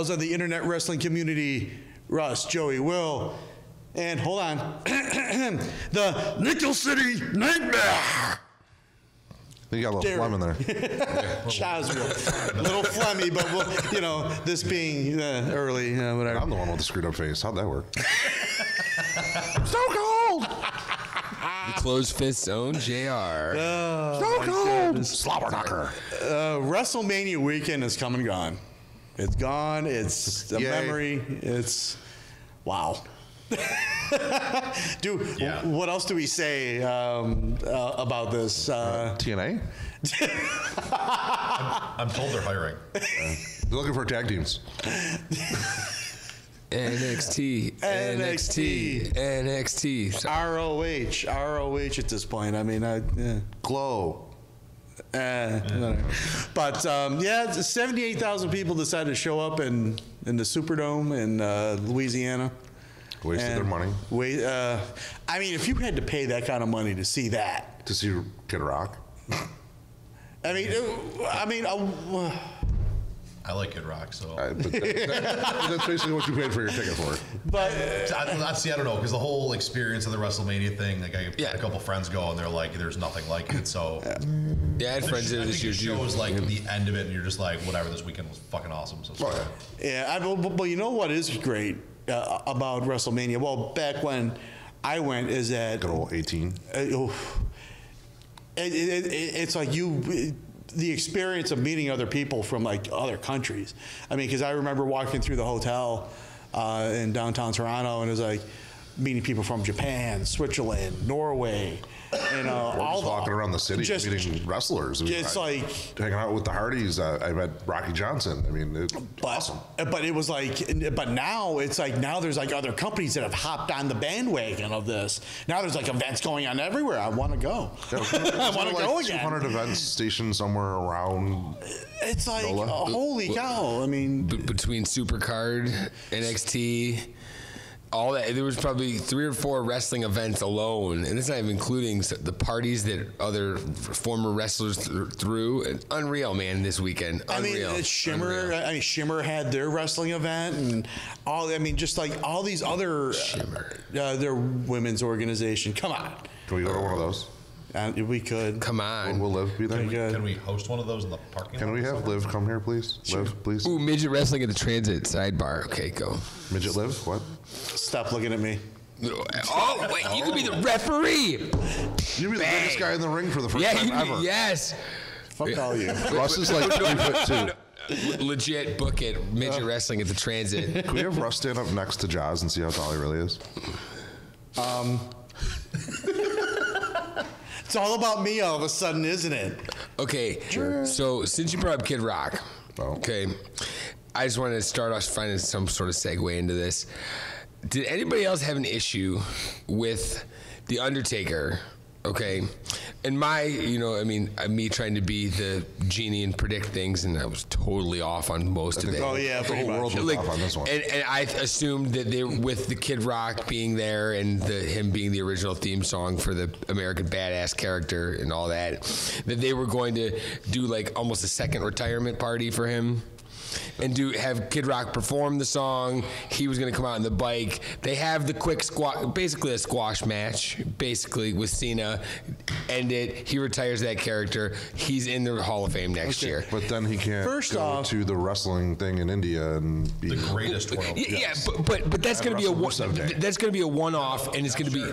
pals of the internet wrestling community, Russ, Joey, Will, and hold on, the Nickel City Nightmare. You got a little phlegm in there. Chaz, a little phlegmy, but this being early, whatever. I'm the one with the screwed up face. How'd that work? So cold. The closed fist zone, JR. So cold. Slobber knocker. WrestleMania weekend is come and gone. It's gone. It's a memory. It's wow. Dude, what else do we say about this? TNA? I'm told they're hiring. They're looking for tag teams. NXT. ROH at this point. I mean, Glow. But 78,000 people decided to show up in the Superdome in Louisiana. Wasted their money. I mean, if you had to pay that kind of money to see that, To see Kid Rock. I like Kid Rock, so. But that's basically what you paid for your ticket for. But I don't know, because the whole experience of the WrestleMania thing, like I had a couple friends go, and they're like, "There's nothing like it." So I had friends in this year. The show was like the end of it, and you're just like, "Whatever." This weekend was fucking awesome. So but you know what is great about WrestleMania? Well, back when I went, is that Good old 18. It's like the experience of meeting other people from like other countries. I mean, because I remember walking through the hotel in downtown Toronto, and it was like meeting people from Japan, Switzerland, Norway, all walking around the city meeting wrestlers. It's like hanging out with the Hardys. I met Rocky Johnson. I mean, it's awesome. But it was like, but now it's like there's like other companies that have hopped on the bandwagon of this. Now there's like events going on everywhere. I want to go. I want to go again. 200 events stationed somewhere around. It's like holy cow! I mean, between Supercard, NXT. All that, there was probably 3 or 4 wrestling events alone, and it's not even including the parties that other former wrestlers threw. Unreal, man! This weekend, unreal. I mean, Shimmer had their wrestling event, and all. I mean, just like all these other their women's organization. Come on, can we go to one of those? We could. Come on. Will Liv be there? Can we host one of those in the parking lot? Can we have Liv come here, please? Sure. Liv, please. Ooh, midget wrestling at the Transit sidebar. Okay, go. Midget Liv? What? Stop looking at me. Oh, wait, you could be the referee. You'd be the biggest guy in the ring for the first time ever. Yes. Fuck all you. Russ is like 3'2". Legit book it. Midget wrestling at the Transit. Can we have Russ stand up next to Jaws and see how tall he really is? It's all about me all of a sudden, isn't it? Okay, sure. So since you brought up Kid Rock, okay, I just wanted to start off finding some sort of segue into this. Did anybody else have an issue with The Undertaker? Okay, and me trying to be the genie and predict things, and I was totally off on most of it. Oh yeah, the whole world was off on this one. And I assumed that they, with the Kid Rock being there and him being the original theme song for the American Badass character and all that they were going to do like almost a second retirement party for him. And have Kid Rock perform the song. He was going to come out on the bike. They have the quick squash, basically a squash match, basically with Cena. End it. He retires that character. He's in the Hall of Fame next year. But then he can't go to the wrestling thing in India and be the greatest world. Yeah, but that's going to be a one-off, and it's going to be.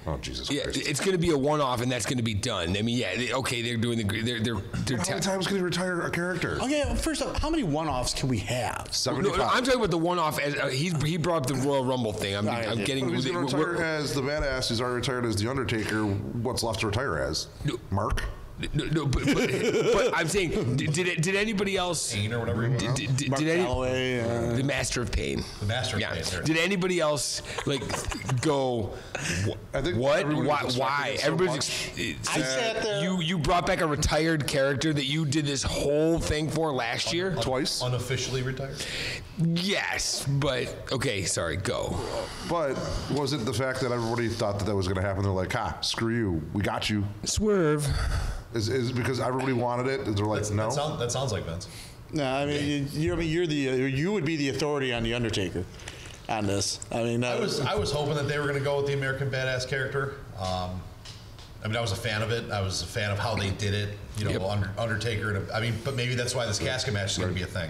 Oh, Jesus Christ. Yeah, it's going to be a one-off, and that's going to be done. I mean, they're doing the... How many times can he retire a character? Okay, first off, how many one-offs can we have? 75. No, I'm talking about the one-off. He brought up the Royal Rumble thing. I'm getting... But he's going to retire as the Badass. He's already retired as The Undertaker. What's left to retire as? Mark? No, but I'm saying, did anybody else? Pain or whatever. Mark Calloway, the Master of Pain. The Master of Pain. There. Did anybody else go? I think what? Why? Everybody's. I sat there. You brought back a retired character that you did this whole thing for last year. Twice. Unofficially retired. Yes, but okay. Sorry. Go. But was it the fact that everybody thought that was going to happen? They're like, screw you. We got you. Swerve. Is because everybody wanted it? They're like, no. That sounds like Vince. No, I mean, you would be the authority on the Undertaker on this. I mean, I was hoping that they were going to go with the American Badass character. I mean, I was a fan of it. I was a fan of how they did it. You know, Undertaker. I mean, but maybe that's why this casket match is going to be a thing.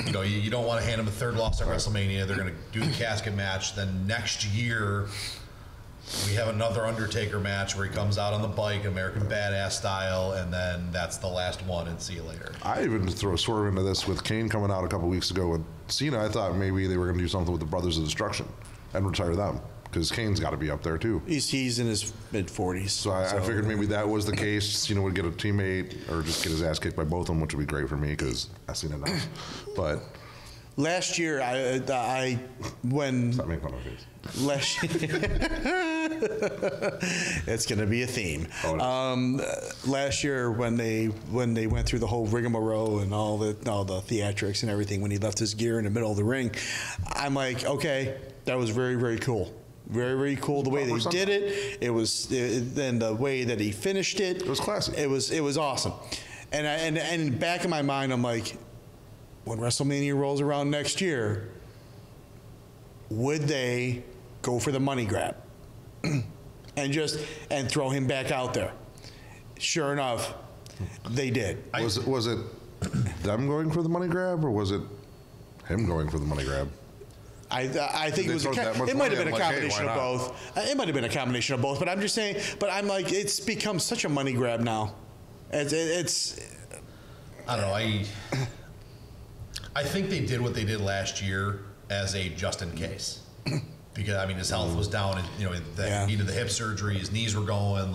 You know, you don't want to hand him a third loss at WrestleMania. They're going to do the casket match. Then next year, we have another Undertaker match where he comes out on the bike, American Badass style, and then that's the last one, and see you later. I even throw a swerve into this with Kane coming out a couple weeks ago with Cena. I thought maybe they were going to do something with the Brothers of Destruction and retire them. Because Kane's got to be up there too. He's in his mid-40s. So I figured maybe that was the case. Cena would get a teammate or just get his ass kicked by both of them, which would be great for me because I've seen it now. But last year, when stop making fun of my face. Last it's going to be a theme. Oh, no. Last year, when they went through the whole rigmarole and all the theatrics and everything, when he left his gear in the middle of the ring, I'm like, okay, that was very, very cool. Very, very cool the way they did it. Then the way that he finished it. It was classy. It was awesome. And back in my mind, I'm like, when WrestleMania rolls around next year, would they go for the money grab and throw him back out there? Sure enough, they did. Was it them going for the money grab or was it him going for the money grab? I think it might have been a combination of both. It might have been a combination of both, but I'm just saying. But I'm like, it's become such a money grab now. It's I don't know. I think they did what they did last year as a just in case, because I mean his health was down, and he needed the hip surgery, his knees were going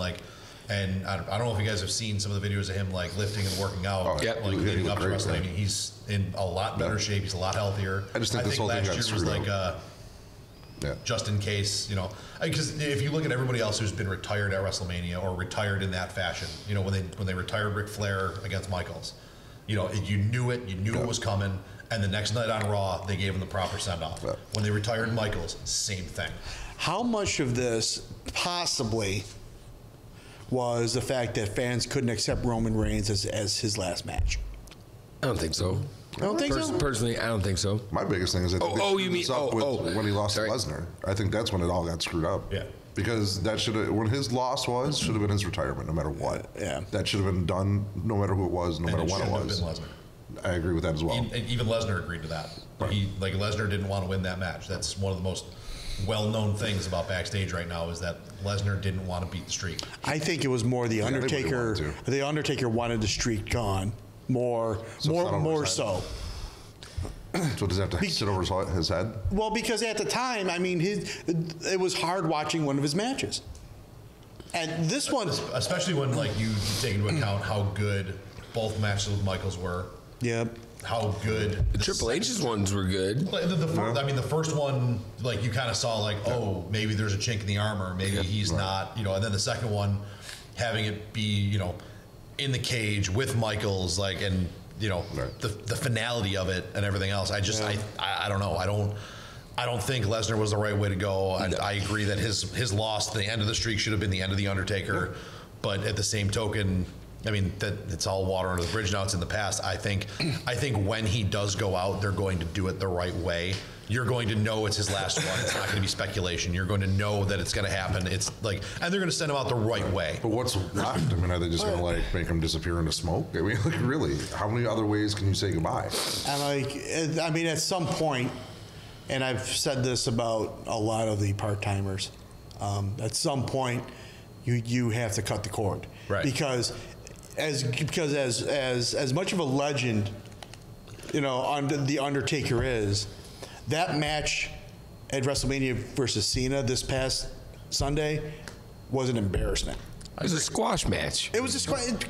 and I don't know if you guys have seen some of the videos of him like lifting and working out, leading up to wrestling. I mean, he's in a lot better shape. He's a lot healthier. I just think this whole thing got screwed up. Last year was like just in case, because if you look at everybody else who's been retired at WrestleMania or retired in that fashion, when they retired Ric Flair against Michaels, you knew it, it was coming. And the next night on Raw, they gave him the proper send-off. Yeah. When they retired Michaels, same thing. How much of this possibly was the fact that fans couldn't accept Roman Reigns as his last match? I don't think so. I don't think so? Personally, I don't think so. My biggest thing is that when he lost to Lesnar. I think that's when it all got screwed up. Yeah. Because when his loss should have been his retirement, no matter what. Yeah. That should have been done, no matter who it was, no matter when it was. Have been Lesnar. I agree with that as well. Even Lesnar agreed to that. Right. Lesnar didn't want to win that match. That's one of the most well-known things about backstage right now is that Lesnar didn't want to beat the streak. I think it was more the Undertaker. The Undertaker wanted the streak gone more so. So does that have to sit over his head? Well, because at the time, I mean, it was hard watching one of his matches, and this one, especially when you take into account how good both matches with Michaels were. Yep. How good the Triple H's ones were good. The first one, you kind of saw maybe there's a chink in the armor, maybe he's not, and then the second one, having it be, in the cage with Michaels, and the finality of it and everything else. I don't know. I don't think Lesnar was the right way to go. I agree that his loss, the end of the streak, should have been the end of the Undertaker, but at the same token, I mean, that it's all water under the bridge now. It's in the past. I think when he does go out, they're going to do it the right way. You're going to know it's his last one. It's not going to be speculation. You're going to know that it's going to happen. It's and they're going to send him out the right way. But what's left? I mean, are they just going to make him disappear into smoke? I mean, really, how many other ways can you say goodbye? And I mean, at some point, and I've said this about a lot of the part-timers, at some point, you have to cut the cord, right? Because as much of a legend, the Undertaker is, that match at WrestleMania versus Cena this past Sunday was an embarrassment. It was a squash match. It was a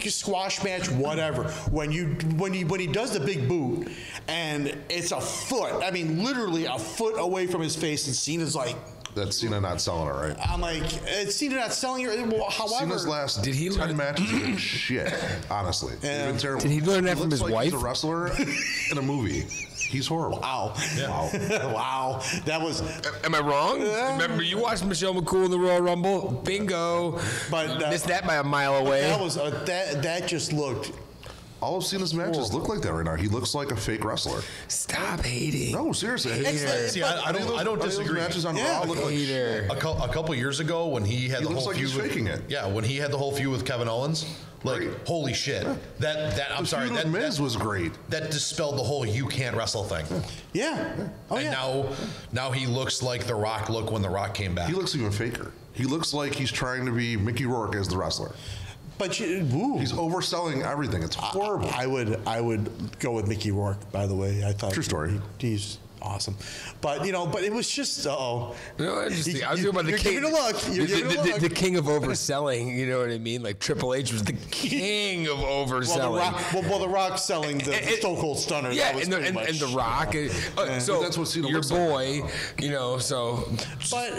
squash match, whatever. When he does the big boot, and it's a foot, I mean, literally a foot away from his face, and Cena's like, that's Cena not selling it, right? I'm like, it's Cena not selling it. Well, however, Cena's last 10 matches have been shit, honestly. Yeah. Been terrible. Did he learn that from his wife? He's a wrestler in a movie. He's horrible. Wow. Yeah. Wow. Wow. That was. Am I wrong? Remember, you watched Michelle McCool in the Royal Rumble? Bingo. But missed that by a mile away. That was that just looked All of Cena's matches look like that right now. He looks like a fake wrestler. Stop hating. No, seriously. See, I don't disagree. Matches on Raw look like Hater. A couple years ago when he had the looks whole like feud he's with, faking it. Yeah, when he had the whole feud with Kevin Owens, like Great. holy shit. That I'm sorry, feud with Miz was great. That dispelled the whole you can't wrestle thing. Yeah. Oh, And now he looks like The Rock looked when The Rock came back. He looks even faker. He looks like he's trying to be Mickey Rourke as the wrestler. But He's overselling everything. It's horrible. I would go with Mickey Rourke. By the way, I thought True story. He's awesome, but but it was just No, I was talking about the you're king. giving a look. You're giving a look. The king of overselling. You know what I mean? Like Triple H was the king of overselling. Well, the Rock selling the Stone Cold Stunner. Yeah, that was and pretty much, the Rock. So But that's what Cena your looks like boy, right you know. So, But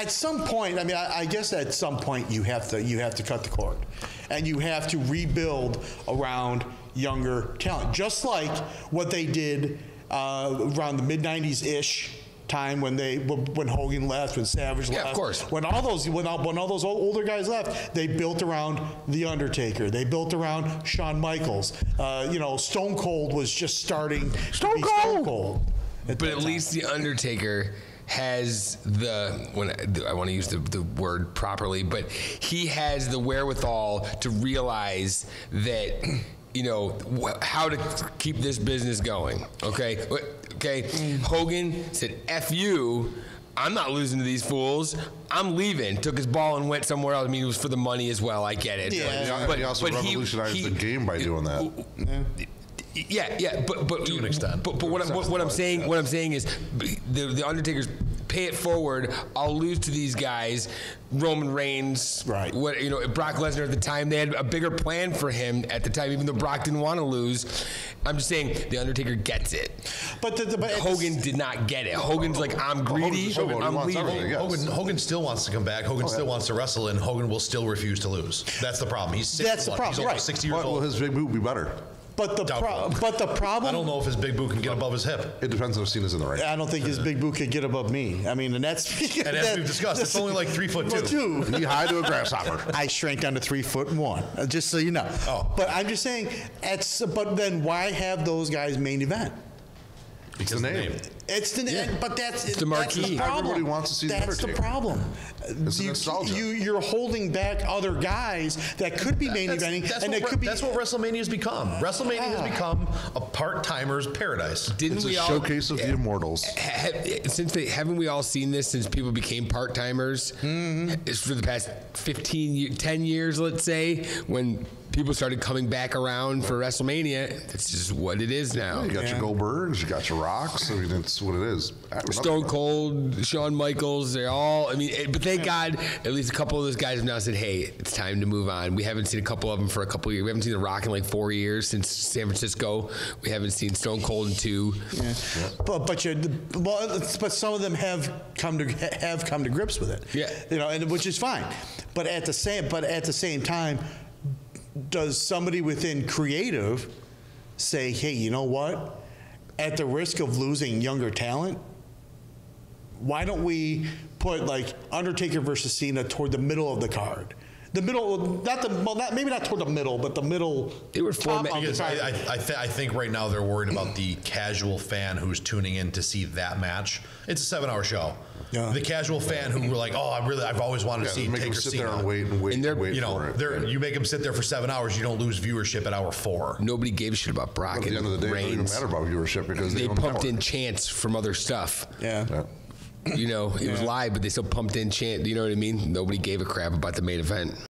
at some point, I mean, I guess at some point you have to cut the cord, and you have to rebuild around younger talent, just like what they did around the mid '90s ish time when Hogan left, when Savage left. Yeah, of course. When all those older guys left, they built around The Undertaker. They built around Shawn Michaels. Stone Cold was just starting to be Stone Cold. but at least the Undertaker has I want to use the word properly, but he has the wherewithal to realize that, how to keep this business going. Okay. Hogan said, "F you. I'm not losing to these fools. I'm leaving." Took his ball and went somewhere else. I mean, it was for the money as well. I get it. Yeah. But he also revolutionized the game by doing that. Yeah, but to an extent. But what I'm saying is the Undertaker's pay it forward. I'll lose to these guys. Roman Reigns, right? Brock Lesnar at the time, they had a bigger plan for him at the time, even though Brock didn't want to lose. I'm just saying the Undertaker gets it. But Hogan did not get it. Hogan's like, I'm greedy. I'm leaving. Hogan still wants to come back. Hogan still wants to wrestle, and Hogan will still refuse to lose. That's the problem. He's 61. That's the problem, He's almost 60 years Will old. his big boot be better? But the problem. I don't know if his big boot can get above his hip. It depends on if Cena's in the ring. I don't think his big boot could get above me. I mean, and that's. And as we've discussed, it's only like 3'2". Knee high to a grasshopper. I shrank down to 3'1", just so you know. Oh. But I'm just saying, but then why have those guys main event? It's the name. It's the but that's the marquee. That's the problem. Everybody wants to see the That's the Undertaker. problem. It's nostalgia. You're holding back other guys that could be main eventing, and that could be. That's what WrestleMania has become. WrestleMania has become a part-timer's paradise. Didn't It's we a all showcase of the immortals. haven't we all seen this since people became part-timers? It's for the past 10 years, let's say, when people started coming back around for WrestleMania. That's just what it is now. You got your Goldbergs, you got your Rocks. I mean, it's what it is. Stone Cold, Shawn Michaels, they're all, but thank God, at least a couple of those guys have now said, hey, it's time to move on. We haven't seen a couple of them for a couple of years. We haven't seen The Rock in like 4 years since San Francisco. We haven't seen Stone Cold in 2. Yeah. But some of them have come to grips with it. Yeah. And which is fine. But at the same time, does somebody within creative say, hey, you know what? At the risk of losing younger talent, why don't we put like Undertaker versus Cena toward the middle of the card? The middle, maybe not toward the middle, but the middle. They were top of the Because card. I think right now they're worried about the casual fan who's tuning in to see that match. It's a 7-hour show. Yeah. The casual fan who were like, I've always wanted to see make Taker them sit Cena. there and wait for it. You make them sit there for 7 hours, you don't lose viewership at hour 4. Nobody gave a shit about Brock But at the end of the day, it doesn't even Reigns. matter about viewership because They own pumped power. in chants from other stuff. Yeah. It was live, but they still pumped in chant. You know what I mean? Nobody gave a crap about the main event.